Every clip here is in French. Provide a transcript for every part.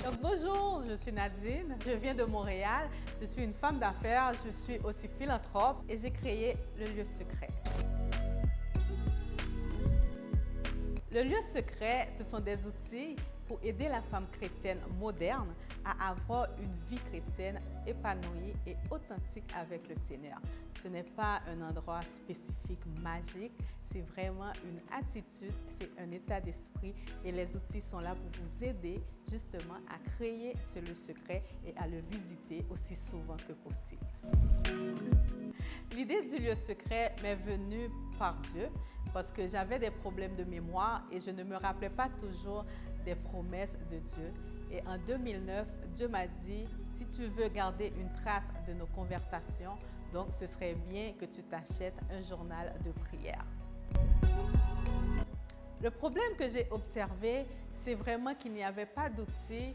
Donc, bonjour, je suis Nadine, je viens de Montréal, je suis une femme d'affaires, je suis aussi philanthrope et j'ai créé le lieu secret. Le lieu secret, ce sont des outils pour aider la femme chrétienne moderne à avoir une vie chrétienne épanouie et authentique avec le Seigneur. Ce n'est pas un endroit spécifique, magique, c'est vraiment une attitude, c'est un état d'esprit et les outils sont là pour vous aider justement à créer ce lieu secret et à le visiter aussi souvent que possible. L'idée du lieu secret m'est venue par Dieu parce que j'avais des problèmes de mémoire et je ne me rappelais pas toujours des promesses de Dieu. Et en 2009, Dieu m'a dit, si tu veux garder une trace de nos conversations, donc ce serait bien que tu t'achètes un journal de prière. Le problème que j'ai observé, c'est vraiment qu'il n'y avait pas d'outils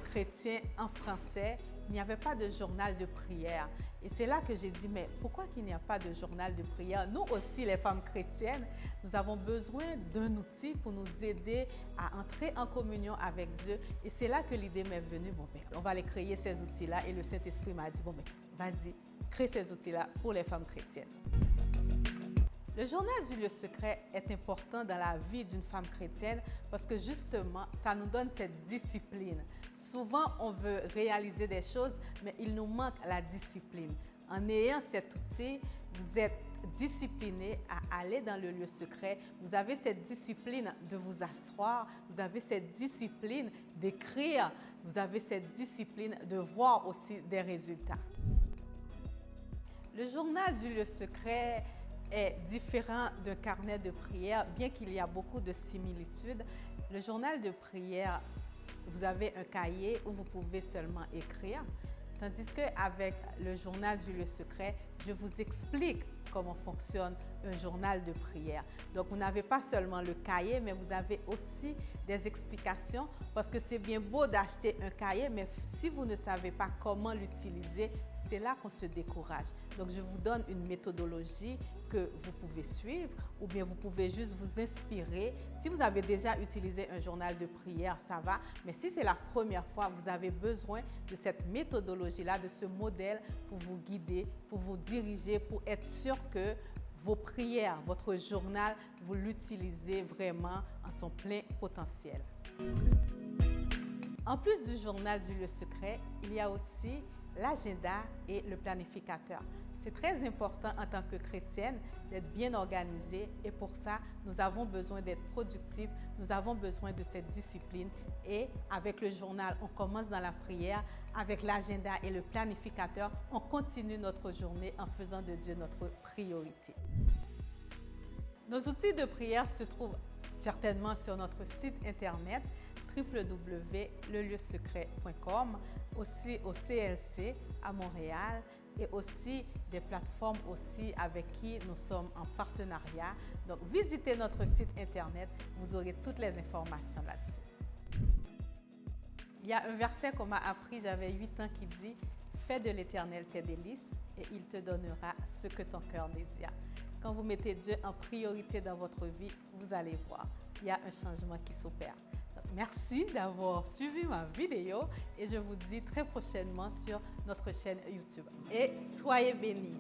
chrétiens en français, il n'y avait pas de journal de prière. Et c'est là que j'ai dit, mais pourquoi qu'il n'y a pas de journal de prière? Nous aussi, les femmes chrétiennes, nous avons besoin d'un outil pour nous aider à entrer en communion avec Dieu. Et c'est là que l'idée m'est venue, bon, ben, on va aller créer ces outils-là. Et le Saint-Esprit m'a dit, bon, ben, vas-y, crée ces outils-là pour les femmes chrétiennes. Le journal du lieu secret est important dans la vie d'une femme chrétienne parce que justement, ça nous donne cette discipline. Souvent, on veut réaliser des choses, mais il nous manque la discipline. En ayant cet outil, vous êtes discipliné à aller dans le lieu secret. Vous avez cette discipline de vous asseoir, vous avez cette discipline d'écrire, vous avez cette discipline de voir aussi des résultats. Le journal du lieu secret est différent d'un carnet de prière, bien qu'il y a beaucoup de similitudes. Le journal de prière, vous avez un cahier où vous pouvez seulement écrire, tandis qu'avec le journal du lieu secret, je vous explique comment fonctionne un journal de prière. Donc, vous n'avez pas seulement le cahier, mais vous avez aussi des explications parce que c'est bien beau d'acheter un cahier, mais si vous ne savez pas comment l'utiliser, c'est là qu'on se décourage. Donc, je vous donne une méthodologie que vous pouvez suivre ou bien vous pouvez juste vous inspirer. Si vous avez déjà utilisé un journal de prière, ça va. Mais si c'est la première fois, vous avez besoin de cette méthodologie-là, de ce modèle pour vous guider, pour vous diriger, pour être sûr que vos prières, votre journal, vous l'utilisez vraiment en son plein potentiel. En plus du journal du lieu secret, il y a aussi l'agenda et le planificateur. C'est très important en tant que chrétienne d'être bien organisée et pour ça, nous avons besoin d'être productifs, nous avons besoin de cette discipline et avec le journal, on commence dans la prière, avec l'agenda et le planificateur, on continue notre journée en faisant de Dieu notre priorité. Nos outils de prière se trouvent certainement sur notre site internet www.lelieu-secret.com, aussi au CLC à Montréal et aussi des plateformes aussi avec qui nous sommes en partenariat. Donc, visitez notre site internet, vous aurez toutes les informations là-dessus. Il y a un verset qu'on m'a appris, j'avais 8 ans, qui dit « Fais de l'Éternel tes délices et il te donnera ce que ton cœur désire ». Quand vous mettez Dieu en priorité dans votre vie, vous allez voir, il y a un changement qui s'opère. Merci d'avoir suivi ma vidéo et je vous dis très prochainement sur notre chaîne YouTube. Et soyez bénis!